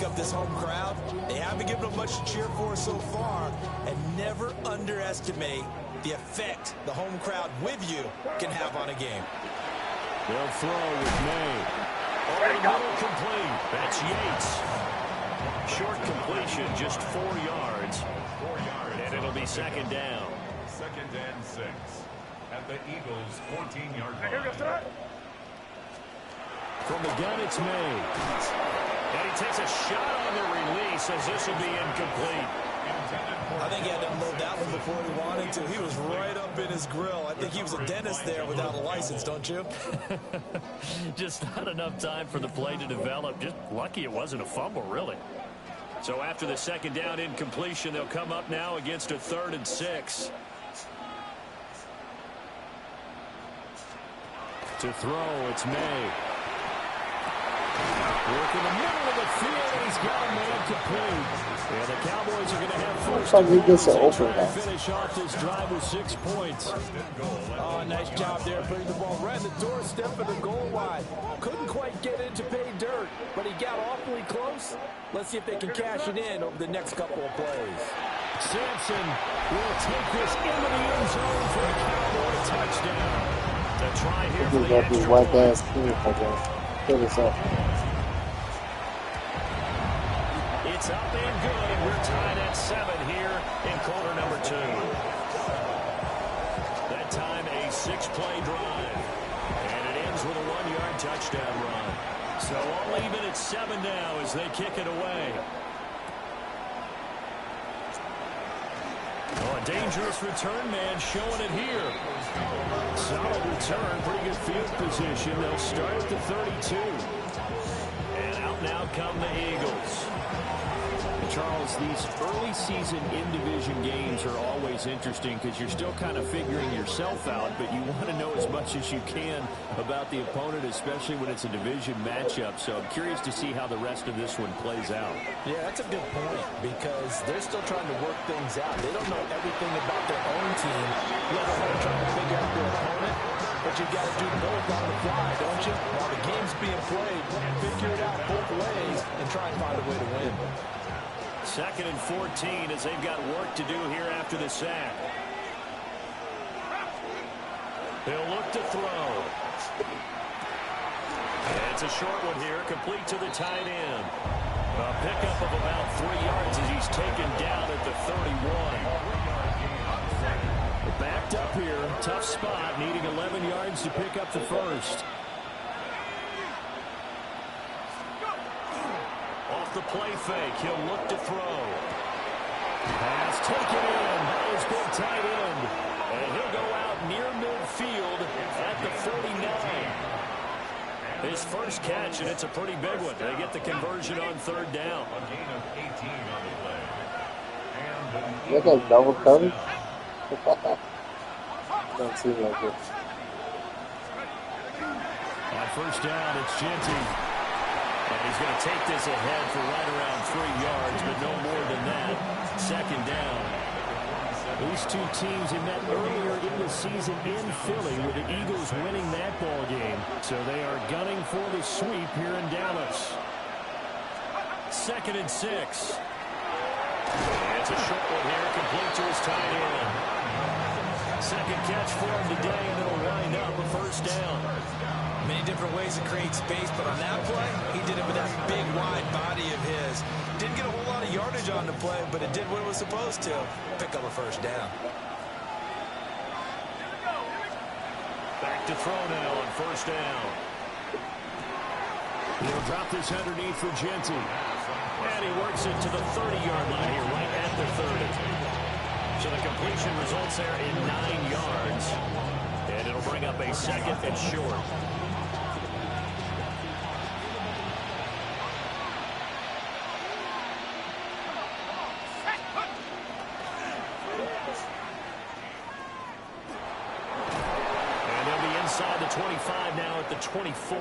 pick up this home crowd. They haven't given them much to cheer for so far, and never underestimate the effect the home crowd with you can have on a game. They'll throw with May. Over the middle, complete. That's Yates. Short completion, just 4 yards. 4 yards. And it'll be second down. 2nd and 6 at the Eagles' 14-yard line. From the gun, it's May. And he takes a shot on the release as this will be incomplete. I think he had to unload that one before he wanted to. He was right up in his grill. I think he was a dentist there without a license, don't you? Just not enough time for the play to develop. Just lucky it wasn't a fumble, really. So after the second down incompletion, they'll come up now against a 3rd and 6. To throw, it's May. Work in the middle of the field, and he's got a man complete. Yeah, the Cowboys are going to have first and goal. Trying to finish off this drive with 6 points. Oh, nice job there, putting the ball right in the doorstep of the goal line. Couldn't quite get it to pay dirt, but he got awfully close. Let's see if they can cash it in over the next couple of plays. Sampson will take this into the end zone for a Cowboy touchdown. To try here for the extra point. It's up. It's up and good, and we're tied at 7 here in quarter number 2. That time a 6-play drive, and it ends with a 1-yard touchdown run. So all even at 7 now as they kick it away. Oh, a dangerous return man showing it here. Solid return, pretty good field position. They'll start at the 32. And out now come the Eagles. Charles, these early season in-division games are always interesting because you're still kind of figuring yourself out, but you want to know as much as you can about the opponent, especially when it's a division matchup. So I'm curious to see how the rest of this one plays out. Yeah, that's a good point because they're still trying to work things out. They don't know everything about their own team, let alone trying to figure out their opponent. But you've got to do both on the fly, don't you? While the game's being played, figure it out both ways and try and find a way to win. 2nd and 14 as they've got work to do here after the sack. They'll look to throw. And it's a short one here, complete to the tight end. A pickup of about 3 yards as he's taken down at the 31. Backed up here, tough spot, needing 11 yards to pick up the first. Off the play fake, he'll look to throw. Pass taken in by his big tight end. And he'll go out near midfield at the 49. His first catch, and it's a pretty big one. They get the conversion on 3rd down. A gain of 18 on the play. Look at double coverage. Don't seem like it. On 1st down, it's Genty. And he's going to take this ahead for right around 3 yards, but no more than that. 2nd down. These two teams have met earlier in the season in Philly with the Eagles winning that ball game. So they are gunning for the sweep here in Dallas. 2nd and 6. It's a short one here, complete to his tight end. Second catch for him today, and it'll wind up a 1st down. Many different ways to create space, but on that play, he did it with that big, wide body of his. Didn't get a whole lot of yardage on the play, but it did what it was supposed to. Pick up a 1st down. Back to throw now on 1st down. He'll drop this underneath for Genty. And he works it to the 30-yard line here, right at the 30. So the completion results there in 9 yards. And it'll bring up a 2nd and short. And they'll be inside the 25 now at the 24.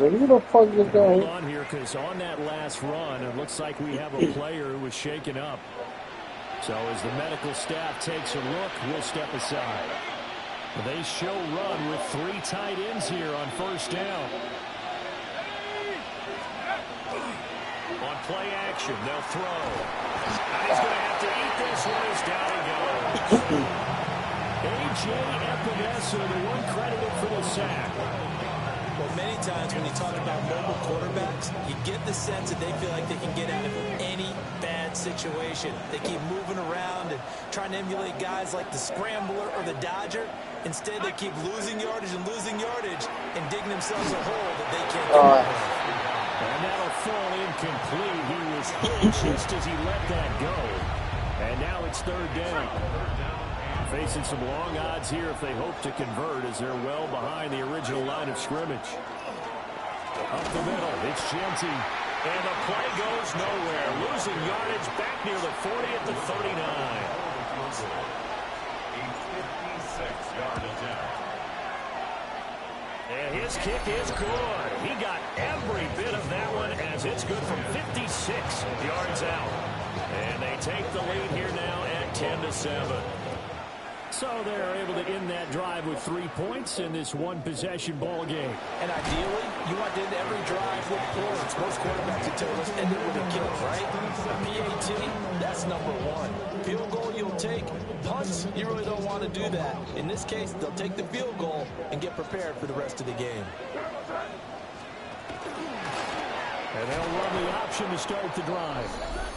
Who the fuck is going on here? Because on that last run, it looks like we have a player who was shaken up. So as the medical staff takes a look, we'll step aside. They show run with 3 tight ends here on 1st down. On play action, they'll throw. And he's going to have to eat this one as down he goes. A.J. Epinesa, the one credited for the sack. Well, many times when you talk about mobile quarterbacks, you get the sense that they feel like they can get out of any bad situation. They keep moving around and trying to emulate guys like the Scrambler or the Dodger. Instead, they keep losing yardage and digging themselves a hole that they can't get out of. And that'll fall incomplete. He was hit just as he let that go. And now it's third down. Facing some long odds here if they hope to convert, as they're well behind the original line of scrimmage. Up the middle, it's Genty. And the play goes nowhere. Losing yardage back near the 40 at the 39. A 56-yard attempt. And his kick is good. He got every bit of that one as it's good from 56 yards out. And they take the lead here now at 10-7. So they're able to end that drive with 3 points in this one-possession ball game. And ideally, you want to end every drive with points. Most quarterbacks would tell us end it with a kill, right? PAT, that's number one. Field goal you'll take. Punts, you really don't want to do that. In this case, they'll take the field goal and get prepared for the rest of the game. And they'll run the option to start the drive.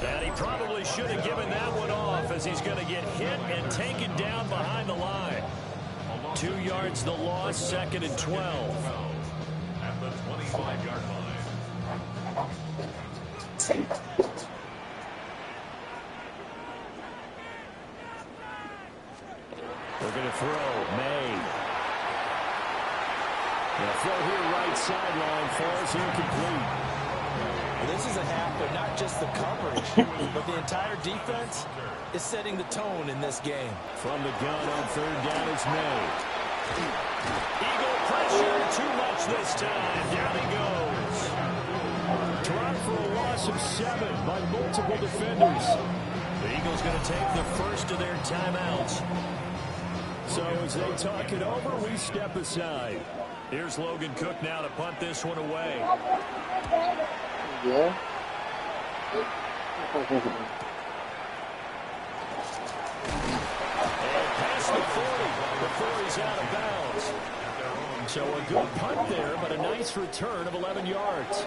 And he probably should have given that one off, as he's going to get hit and taken down behind the line. 2 yards the loss, 2nd and 12. At the 25-yard line. They're going to throw. May. The throw here right sideline falls incomplete. This is a half, but not just the coverage, but the entire defense is setting the tone in this game. From the gun on third down is May. Eagle pressure, too much this time. Down he goes. Dropped for a loss of 7 by multiple defenders. The Eagles going to take the first of their timeouts. So as they talk it over, we step aside. Here's Logan Cook now to punt this one away. Yeah. And past the 40 before he's out of bounds. So a good punt there, but a nice return of 11 yards.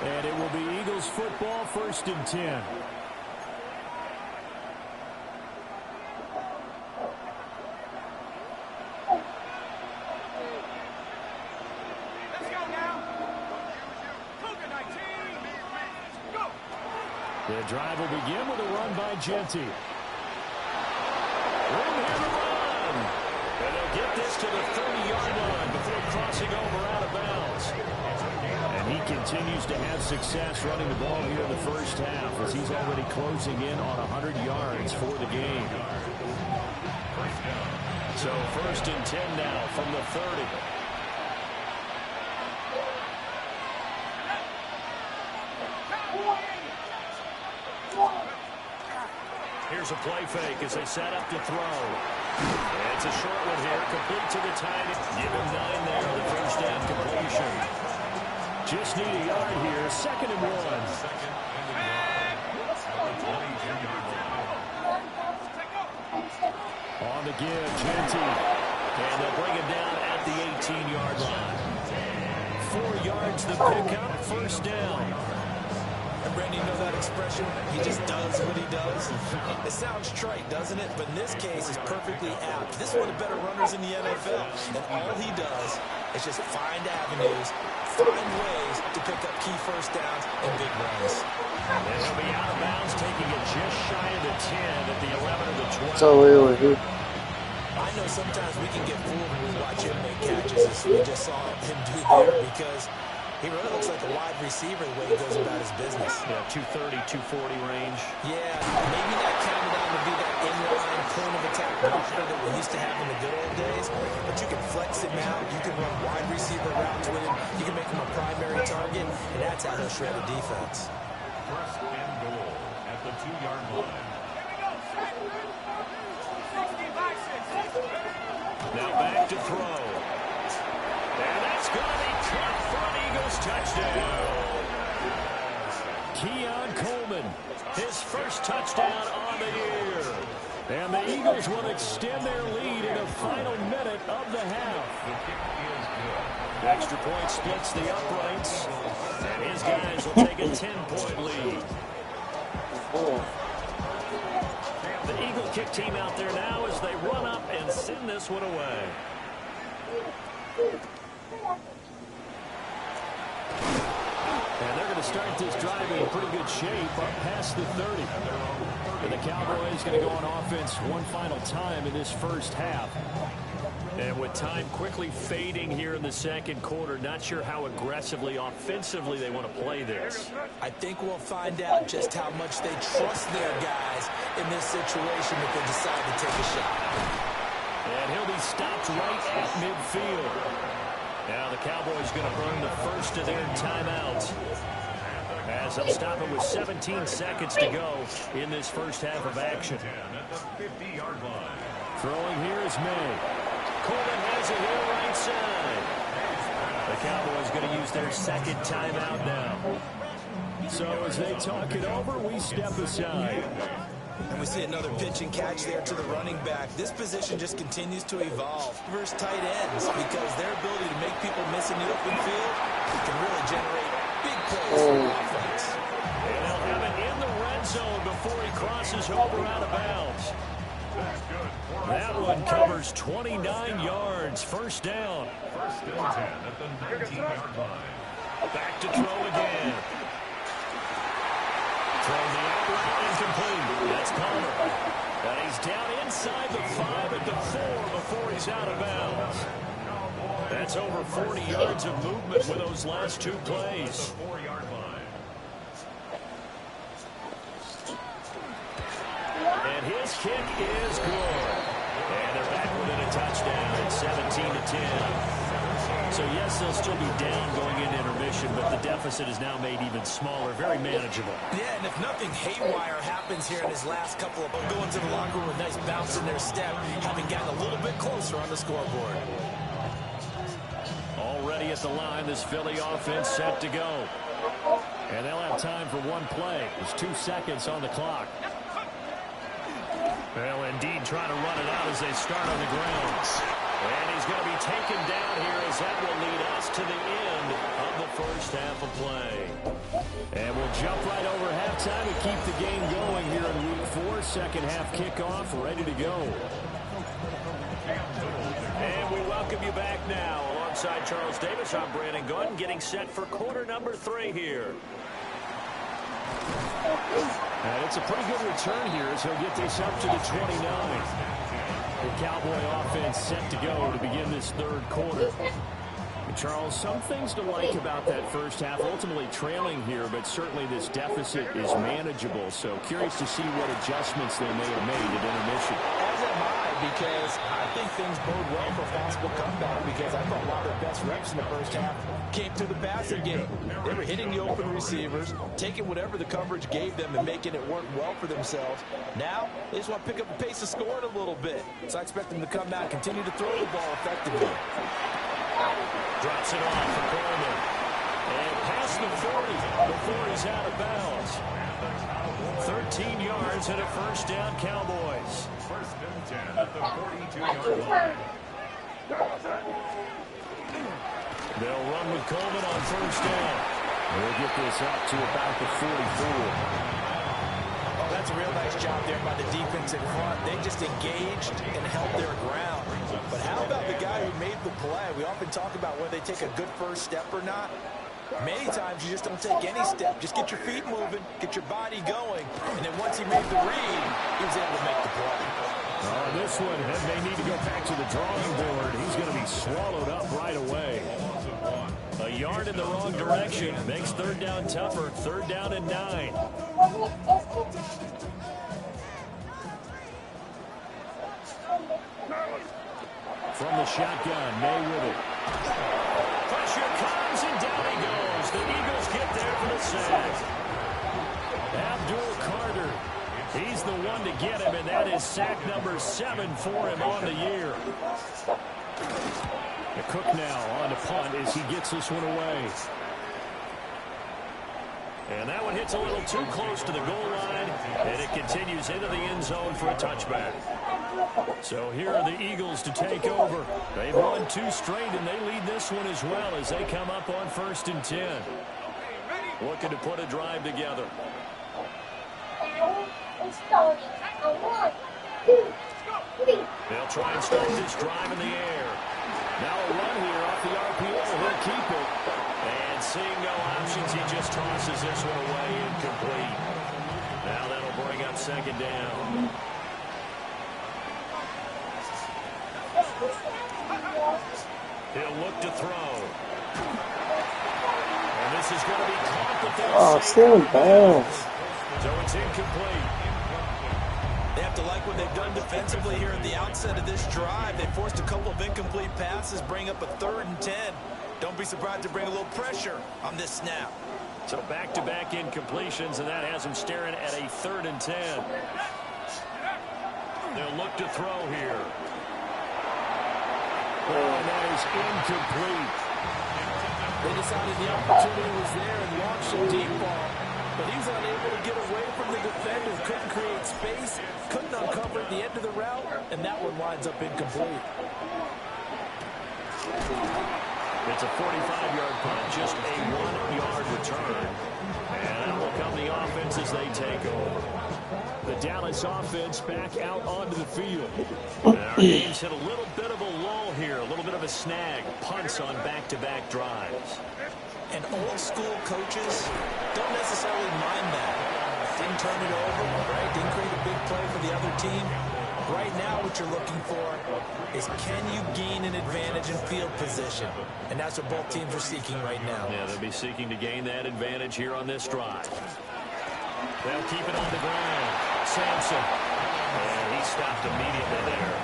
And it will be Eagles football, 1st and 10. The drive will begin with a run by Genty. Room here to run. And they'll get this to the 30-yard line before crossing over out of bounds. And he continues to have success running the ball here in the first half, as he's already closing in on 100 yards for the game. So 1st and 10 now from the 30. Here's a play fake as they set up to throw. And it's a short one here, complete to the tight end. Give him 9 there on the first down completion. Just need a yard here, 2nd and 1. On the give, Genty. And they'll bring him down at the 18-yard line. 4 yards the pickup, 1st down. And Brandon, you know that expression? He just does what he does. It sounds trite, doesn't it? But in this case, it's perfectly apt. This is one of the better runners in the NFL. And all he does is just find avenues, find ways to pick up key first downs and big runs. And he'll be out of bounds, taking it just shy of the 10 at the 11 of the 12. So we were here. I know sometimes we can get fooled when we watch him make catches, as we just saw him do there, because he really looks like a wide receiver the way he goes about his business. Yeah, 230, 240 range. Yeah, maybe not counted on to be that inline point of attack blocker that we used to have in the good old days, but you can flex him out, you can run wide receiver routes with him, you can make him a primary target, and that's how he'll shred a defense. 1st and goal at the 2-yard line. Now back to throw. And that's going to be caught for an Eagles touchdown. Keon Coleman, his first touchdown on the year. And the Eagles will extend their lead in the final minute of the half. Extra point splits the uprights. And his guys will take a 10-point lead. The Eagle kick team out there now as they run up and send this one away. And they're going to start this drive in pretty good shape up past the 30. And the Cowboys going to go on offense one final time in this first half. And with time quickly fading here in the second quarter, not sure how aggressively, offensively they want to play this. I think we'll find out just how much they trust their guys in this situation if they decide to take a shot. And he'll be stopped right at midfield. Now the Cowboys going to burn the first of their timeouts, as they'll stop it with 17 seconds to go in this first half of action. Throwing here is May. Coleman has it here right side. The Cowboys going to use their second timeout now. So as they talk it over, we step aside. And we see another pitch and catch there to the running back. This position just continues to evolve versus tight ends because their ability to make people miss in the open field can really generate big plays for the offense. And they'll have it in the red zone before he crosses over out of bounds. That one covers 29 yards. First down. First and 10 at the 19-yard line. Back to throw again. Throw the outright incomplete. That's Palmer. And he's down inside the 5 at the 4 before he's out of bounds. That's over 40 yards of movement with those last two plays. 4-yard line. And his kick is good. And they're back within a touchdown at 17-10. So, yes, they'll still be down going into intermission, but the deficit is now made even smaller, very manageable. Yeah, and if nothing haywire happens here in his last couple of going to the locker room with a nice bounce in their step, having gotten a little bit closer on the scoreboard. Already at the line, this Philly offense set to go. And they'll have time for one play. There's 2 seconds on the clock. Well, indeed, trying to run it out as they start on the ground. And he's going to be taken down here as that will lead us to the end of the first half of play. And we'll jump right over halftime and keep the game going here in Week 4. Second half kickoff ready to go. And we welcome you back now. Alongside Charles Davis, I'm Brandon Gordon, getting set for quarter number 3 here. And it's a pretty good return here as he'll get this up to the 29. The Cowboy offense set to go to begin this third quarter. And Charles, some things to like about that first half. Ultimately trailing here, but certainly this deficit is manageable. So curious to see what adjustments they may have made at intermission. As am I, because I think things bode well for a possible comeback, because I thought a lot of their best reps in the first half came through the passing game. They were hitting the open receivers, taking whatever the coverage gave them and making it work well for themselves. Now, they just want to pick up the pace of scoring a little bit. So I expect them to come out and continue to throw the ball effectively. Drops it off for Coleman. And past the 40 before he's out of bounds. 13 yards and a first down, Cowboys. First and 10 at the 42-yard line. They'll run with Coleman on first down. We'll get this up to about the 44. Oh, that's a real nice job there by the defense in front. They just engaged and held their ground. But how about the guy who made the play? We often talk about whether they take a good first step or not. Many times you just don't take any step. Just get your feet moving, get your body going. And then once he made the read, he was able to make the play. Oh, this one, they need to go back to the drawing board. He's going to be swallowed up right away. A yard in the wrong direction makes third down tougher. Third down and 9. From the shotgun, May with it. Pressure comes and down he goes. The Eagles get there for the sack. Abdul Carter. He's the one to get him, and that is sack number 7 for him on the year. The Cook now on the punt as he gets this one away. And that one hits a little too close to the goal line, and it continues into the end zone for a touchback. So here are the Eagles to take over. They've won 2 straight, and they lead this one as well as they come up on 1st and 10. Looking to put a drive together. They'll try and start this drive in the air. Now a run here off the RPO. He'll keep it. And seeing no options, he just tosses this one away incomplete. Now that'll bring up 2nd down. He'll look to throw. And this is going to be caught, but they'll still in bounds. So it's incomplete. They have to like what they've done defensively here at the outset of this drive. They forced a couple of incomplete passes, bring up a 3rd and 10. Don't be surprised to bring a little pressure on this snap. So back-to-back incompletions, and that has them staring at a 3rd and 10. They'll look to throw here. Oh, and that is incomplete. They decided the opportunity was there and launched a deep ball, but he's unable to get away from the defender. Couldn't create space, couldn't uncover the end of the route, and that one winds up incomplete. It's a 45-yard punt, just a 1-yard return. And that will come the offense as they take over. The Dallas offense back out onto the field. And our game's hit a little bit of a lull here, a little bit of a snag. Punts on back-to-back drives. And old-school coaches don't necessarily mind that. Didn't turn it over, right? Didn't create a big play for the other team. Right now, what you're looking for is can you gain an advantage in field position? And that's what both teams are seeking right now. Yeah, they'll be seeking to gain that advantage here on this drive. They'll keep it on the ground. Sampson. And he stopped immediately there.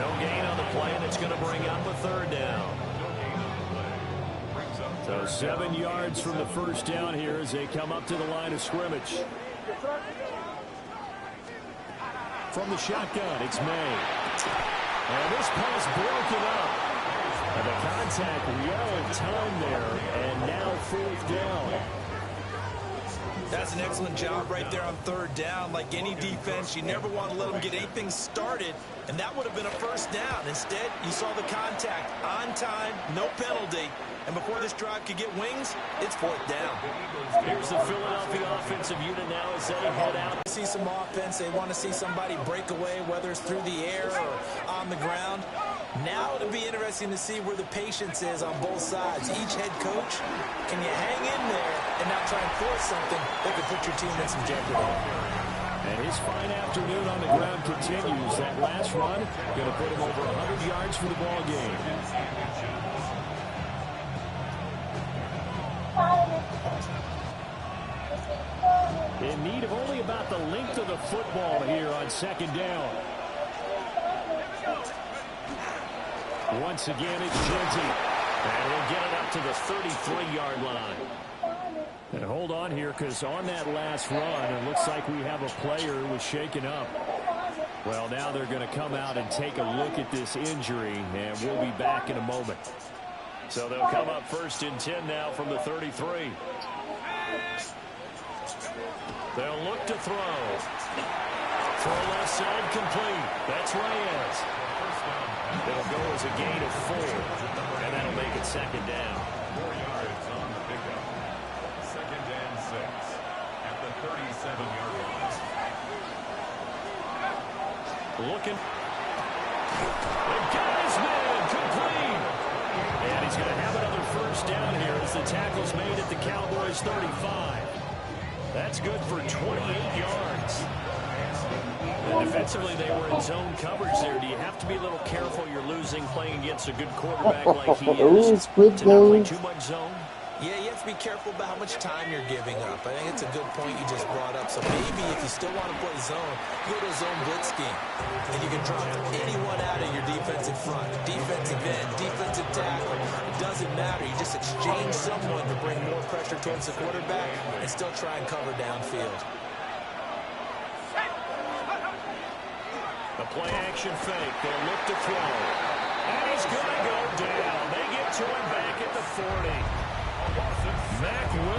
No gain on the play, and it's going to bring up a 3rd down. So 7 yards from the 1st down here as they come up to the line of scrimmage. From the shotgun, it's May. And this pass broken up. And the contact well timed there, and now 4th down. That's an excellent job right there on 3rd down. Like any defense, you never want to let them get anything started, and that would have been a 1st down. Instead, you saw the contact on time, no penalty, and before this drive could get wings, it's 4th down. Here's the Philadelphia offensive unit now as they head out. See some offense. They want to see somebody break away, whether it's through the air or on the ground. Now it'll be interesting to see where the patience is on both sides. Each head coach, can you hang in there and not try and force something that could put your team in some jeopardy? And his fine afternoon on the ground continues. That last run going to put him over 100 yards for the ball game. In need of only about the length of the football here on 2nd down. Once again, it's Genty. And he'll get it up to the 33-yard line. And hold on here, because on that last run, it looks like we have a player who was shaken up. Well, now they're going to come out and take a look at this injury, and we'll be back in a moment. So they'll come up 1st and 10 now from the 33. They'll look to throw. Throw left side complete. That's Reyes. It'll go as a gain of 4, and that'll make it 2nd down. 4 yards on the pickup. 2nd and 6 at the 37-yard line. Looking. The guy's man complete. And he's going to have another 1st down here as the tackle's made at the Cowboys' 35. That's good for 28 yards. And defensively, they were in zone coverage there. Do you have to be a little careful you're losing playing against a good quarterback like he is to not play too much zone? Yeah, you have to be careful about how much time you're giving up. I think it's a good point you just brought up. So maybe if you still want to play zone, go to a zone blitz scheme. And you can drop anyone out of your defensive front. Defensive end, defensive tackle. It doesn't matter. You just exchange someone to bring more pressure towards the quarterback and still try and cover downfield. The play action fake. They'll look to throw. And he's going to go down. They get to him back at the 40. Mac Wilson.